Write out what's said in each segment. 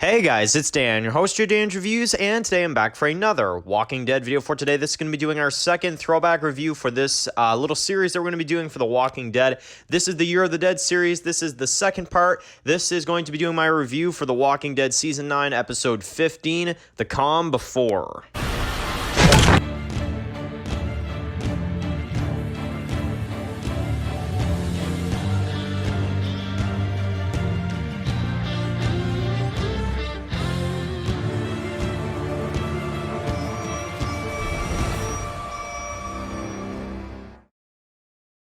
Hey guys, it's Dan, your host of Dan's Reviews, and today I'm back for another Walking Dead video for today. This is going to be doing our second throwback review for this little series that we're going to be doing for The Walking Dead. This is the Year of the Dead series. This is the second part. This is going to be doing my review for The Walking Dead Season 9, Episode 15, The Calm Before.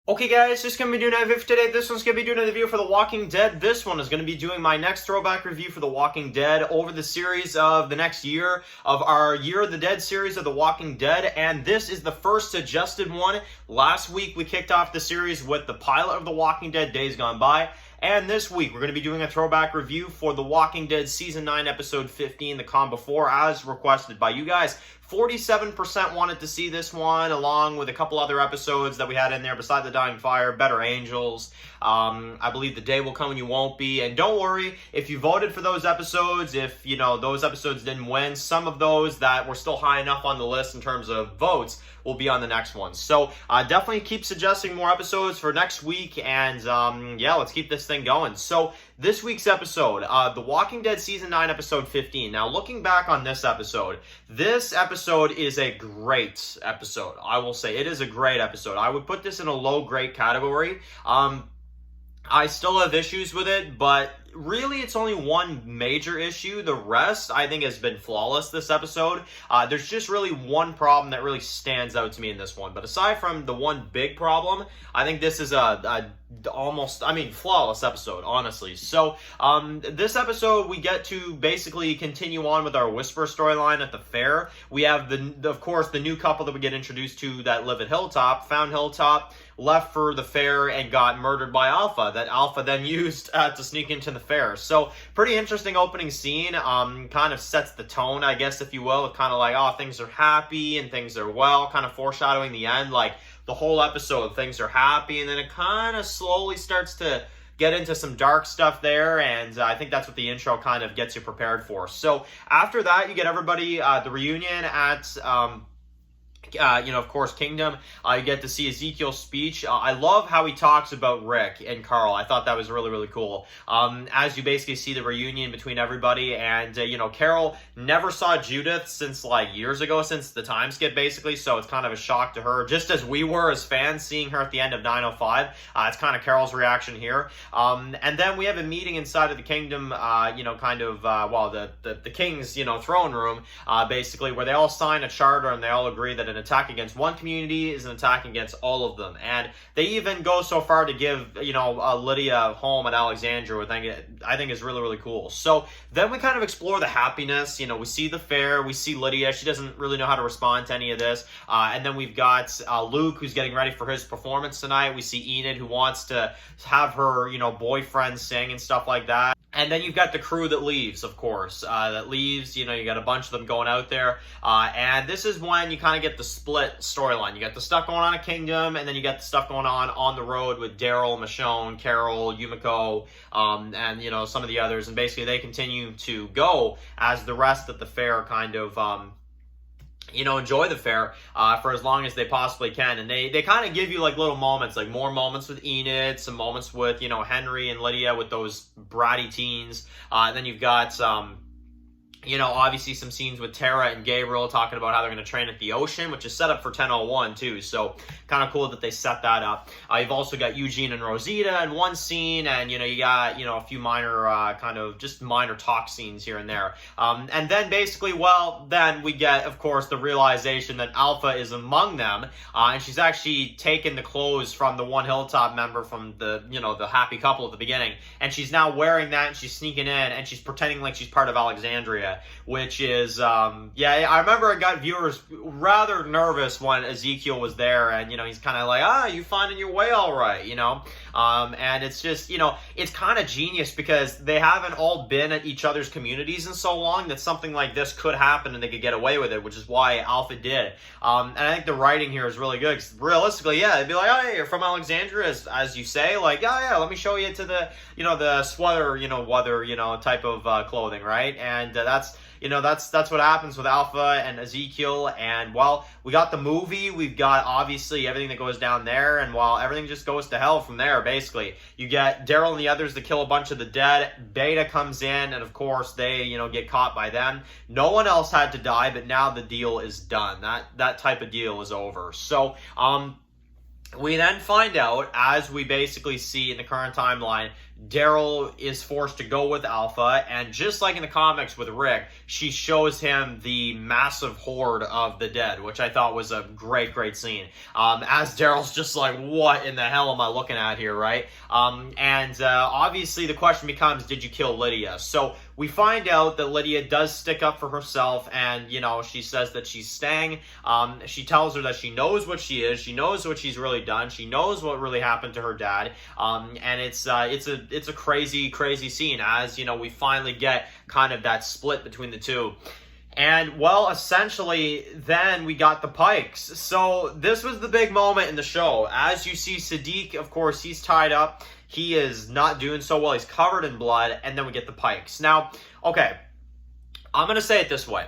Okay guys, just going to be doing a video for today. This one's going to be doing a review for The Walking Dead. This one is going to be doing my next throwback review for The Walking Dead over the series of the next year of our Year of the Dead series of The Walking Dead. And this is the first suggested one. Last week we kicked off the series with the pilot of The Walking Dead, Days Gone By. And this week, we're going to be doing a throwback review for The Walking Dead Season 9, Episode 15, The Calm Before, as requested by you guys. 47% wanted to see this one, along with a couple other episodes that we had in there, beside The Dying Fire, Better Angels, I believe The Day Will Come When You Won't Be. And don't worry, if you voted for those episodes, if, you know, those episodes didn't win, some of those that were still high enough on the list in terms of votes will be on the next one. So definitely keep suggesting more episodes for next week, and yeah, let's keep this thing going. So this week's episode, The Walking Dead Season 9, Episode 15. Now, looking back on this episode is a great episode. I will say it is a great episode. I would put this in a low grade category. I still have issues with it, but really it's only one major issue. The rest, I think, has been flawless this episode. There's just really one problem that really stands out to me in this one. But aside from the one big problem, I think this is flawless episode, honestly. So, this episode, we get to basically continue on with our Whisper storyline at the fair. We have, of course, the new couple that we get introduced to that live at Hilltop, found Hilltop, left for the fair, and got murdered by Alpha, that Alpha then used to sneak into the fair. So, pretty interesting opening scene, kind of sets the tone, I guess, if you will. Kind of like, oh, things are happy and things are well, kind of foreshadowing the end, like, the whole episode, things are happy, and then it kind of slowly starts to get into some dark stuff there, and I think that's what the intro kind of gets you prepared for. So, after that, you get everybody, the reunion at of course, Kingdom. You get to see Ezekiel's speech. I love how he talks about Rick and Carl. I thought that was really, really cool. As you basically see the reunion between everybody, and, Carol never saw Judith since, like, years ago, since the time skip, basically, so it's kind of a shock to her, just as we were as fans seeing her at the end of 905. It's kind of Carol's reaction here. And then we have a meeting inside of the Kingdom, the King's, throne room, basically, where they all sign a charter and they all agree that an attack against one community is an attack against all of them. And they even go so far to give, Lydia a home at Alexandria, which I think is really, really cool. So then we kind of explore the happiness. We see the fair, we see Lydia. She doesn't really know how to respond to any of this. And then we've got Luke, who's getting ready for his performance tonight. We see Enid, who wants to have her, boyfriend sing and stuff like that. And then you've got the crew that leaves, of course, you got a bunch of them going out there. And this is when you kind of get the split storyline. You got the stuff going on at Kingdom, and then you got the stuff going on the road with Daryl, Michonne, Carol, Yumiko, and, some of the others. And basically they continue to go as the rest at the fair kind of, enjoy the fair for as long as they possibly can. And they kind of give you, like, little moments, like more moments with Enid, some moments with, Henry and Lydia with those bratty teens. And then you've got, obviously some scenes with Tara and Gabriel talking about how they're going to train at the ocean, which is set up for 10:01 too. So kind of cool that they set that up. You've also got Eugene and Rosita in one scene, and you got a few minor minor talk scenes here and there. And then basically, then we get, of course, the realization that Alpha is among them, and she's actually taken the clothes from the one Hilltop member from the the happy couple at the beginning, and she's now wearing that, and she's sneaking in, and she's pretending like she's part of Alexandria. Which is, I remember it got viewers rather nervous when Ezekiel was there, and, he's kind of like, you finding your way all right, And it's just, it's kind of genius because they haven't all been at each other's communities in so long that something like this could happen and they could get away with it, which is why Alpha did. And I think the writing here is really good because realistically, yeah, it'd be like, oh, hey, you're from Alexandria, as you say, like, yeah, let me show you to the, the sweater, weather, type of clothing, right? And that's what happens with Alpha and Ezekiel. And while we got the movie, we've got obviously everything that goes down there, and while everything just goes to hell from there, basically. You get Daryl and the others to kill a bunch of the dead. Beta comes in, and of course they, get caught by them. No one else had to die, but now the deal is done. That type of deal is over. So, we then find out, as we basically see in the current timeline, Daryl is forced to go with Alpha, and just like in the comics with Rick, she shows him the massive horde of the dead, which I thought was a great scene. As Daryl's just like, what in the hell am I looking at here, right? Obviously the question becomes, did you kill Lydia? So we find out that Lydia does stick up for herself, and, she says that she's staying. She tells her that she knows what she is. She knows what she's really done. She knows what really happened to her dad. And it's a crazy scene as, we finally get kind of that split between the two. And, well, essentially, then we got the Pikes. So this was the big moment in the show. As you see, Sadiq, of course, he's tied up. He is not doing so well. He's covered in blood. And then we get the Pikes. Now, okay, I'm going to say it this way.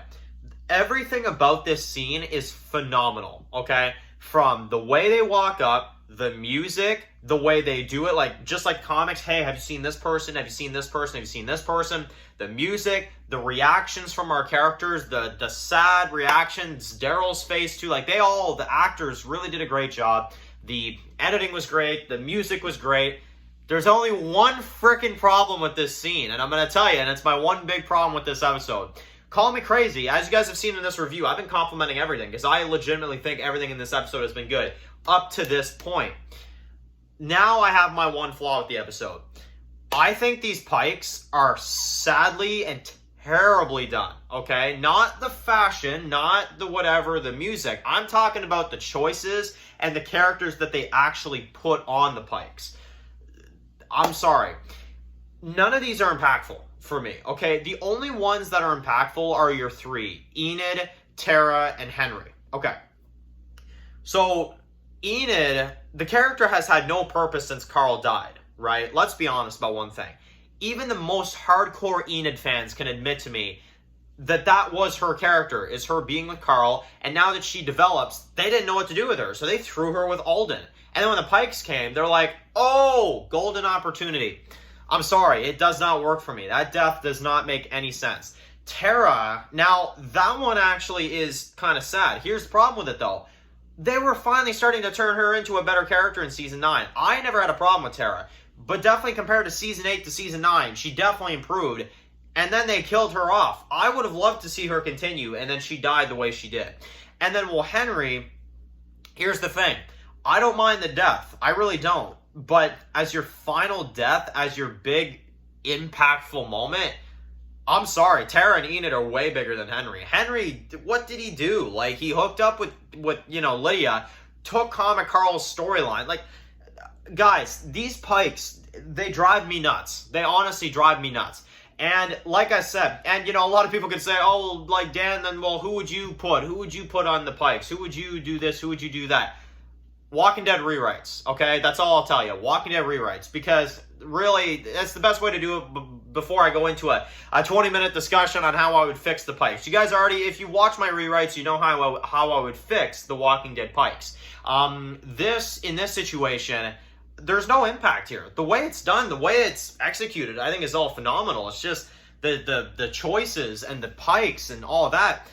Everything about this scene is phenomenal, okay? From the way they walk up, the music, the way they do it, like just like comics. Hey, have you seen this person? Have you seen this person? Have you seen this person? The music, the reactions from our characters, the sad reactions, Daryl's face too. Like the actors really did a great job. The editing was great. The music was great. There's only one freaking problem with this scene, and I'm going to tell you, and it's my one big problem with this episode. Call me crazy. As you guys have seen in this review, I've been complimenting everything because I legitimately think everything in this episode has been good up to this point. Now I have my one flaw with the episode. I think these Pikes are sadly and terribly done, okay? Not the fashion, not the whatever, the music. I'm talking about the choices and the characters that they actually put on the Pikes. I'm sorry. None of these are impactful for me, okay? The only ones that are impactful are your three: Enid, Tara, and Henry. Okay. So, Enid, the character has had no purpose since Carl died, right? Let's be honest about one thing. Even the most hardcore Enid fans can admit to me that that was her character, is her being with Carl, and now that she develops, they didn't know what to do with her, so they threw her with Alden. And then when the Pikes came, they're like, oh, golden opportunity. I'm sorry, it does not work for me. That death does not make any sense. Tara, now, that one actually is kind of sad. Here's the problem with it, though. They were finally starting to turn her into a better character in Season 9. I never had a problem with Tara, but definitely compared to Season 8 to Season 9, she definitely improved, and then they killed her off. I would have loved to see her continue, and then she died the way she did. And then, well, Henry, here's the thing. I don't mind the death. I really don't. But as your final death, as your big, impactful moment, I'm sorry, Tara and Enid are way bigger than Henry. Henry, what did he do? Like, he hooked up with Lydia, took Comic Carl's storyline. Like, guys, these Pikes, they drive me nuts. They honestly drive me nuts. And like I said, and a lot of people could say, oh, like, Dan, then, well, who would you put? Who would you put on the Pikes? Who would you do this? Who would you do that? Walking Dead rewrites, okay? That's all I'll tell you. Walking Dead rewrites, because really, that's the best way to do it before I go into a 20-minute discussion on how I would fix the Pikes. You guys already, if you watch my rewrites, you know how I would fix the Walking Dead Pikes. In this situation, there's no impact here. The way it's done, the way it's executed, I think is all phenomenal. It's just the choices and the Pikes and all that.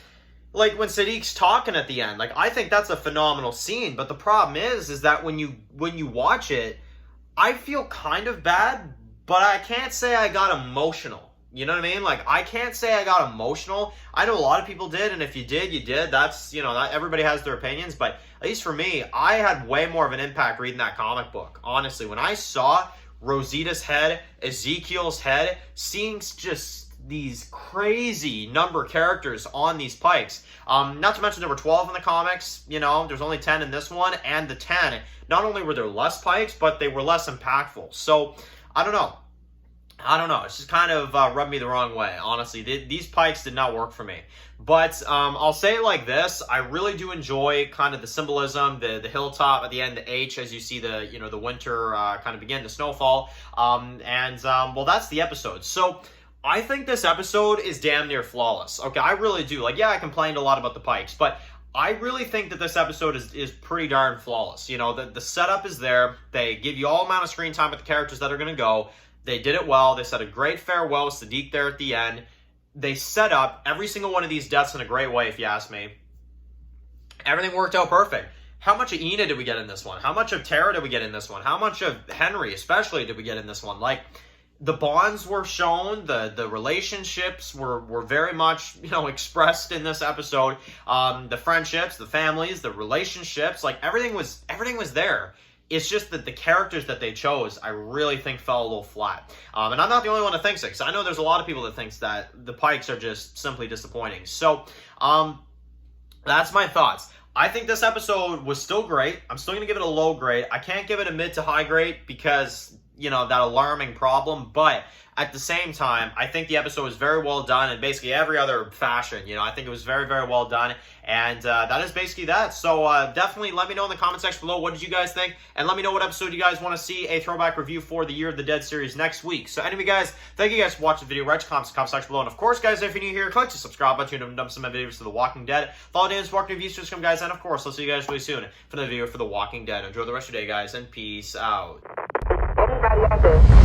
Like, when Sadiq's talking at the end, like, I think that's a phenomenal scene, but the problem is that when you watch it, I feel kind of bad, but I can't say I got emotional. You know what I mean? Like, I can't say I got emotional. I know a lot of people did, and if you did, you did. That's, everybody has their opinions, but at least for me, I had way more of an impact reading that comic book. Honestly, when I saw Rosita's head, Ezekiel's head, seeing just these crazy number of characters on these pikes. Not to mention there were 12 in the comics, you know, there's only 10 in this one, and the 10, not only were there less pikes, but they were less impactful. So, I don't know. It's just kind of rubbed me the wrong way, honestly. These pikes did not work for me. But I'll say it like this. I really do enjoy kind of the symbolism, the hilltop at the end, the H, as you see the, you know, the winter kind of begin, the snowfall. Well, that's the episode. So I think this episode is damn near flawless. Okay, I really do. Like, yeah, I complained a lot about the pikes, but I really think that this episode is pretty darn flawless. You know, the setup is there. They give you all amount of screen time with the characters that are going to go. They did it well. They said a great farewell with Sadiq there at the end. They set up every single one of these deaths in a great way, if you ask me. Everything worked out perfect. How much of Ina did we get in this one? How much of Tara did we get in this one? How much of Henry, especially, did we get in this one? Like, the bonds were shown, the relationships were very much, you know, expressed in this episode. The friendships, the families, the relationships, like, everything was there. It's just that the characters that they chose, I really think fell a little flat. And I'm not the only one that thinks it, because I know there's a lot of people that thinks that the pikes are just simply disappointing. So, that's my thoughts. I think this episode was still great. I'm still going to give it a low grade. I can't give it a mid to high grade because, you know, that alarming problem. But at the same time, I think the episode was very well done in basically every other fashion. You know, I think it was very, very well done. And that is basically that. So definitely let me know in the comment section below, what did you guys think? And let me know what episode you guys want to see a throwback review for the Year of the Dead series next week. So anyway, guys, thank you guys for watching the video. Write your comments in the comment section below. And of course, guys, if you're new here, click the subscribe button and dump some of my videos to The Walking Dead. Follow Dan's Walking Reviews to come, guys. And of course, I'll see you guys really soon for the video for The Walking Dead. Enjoy the rest of your day, guys, and peace out. Anybody out there?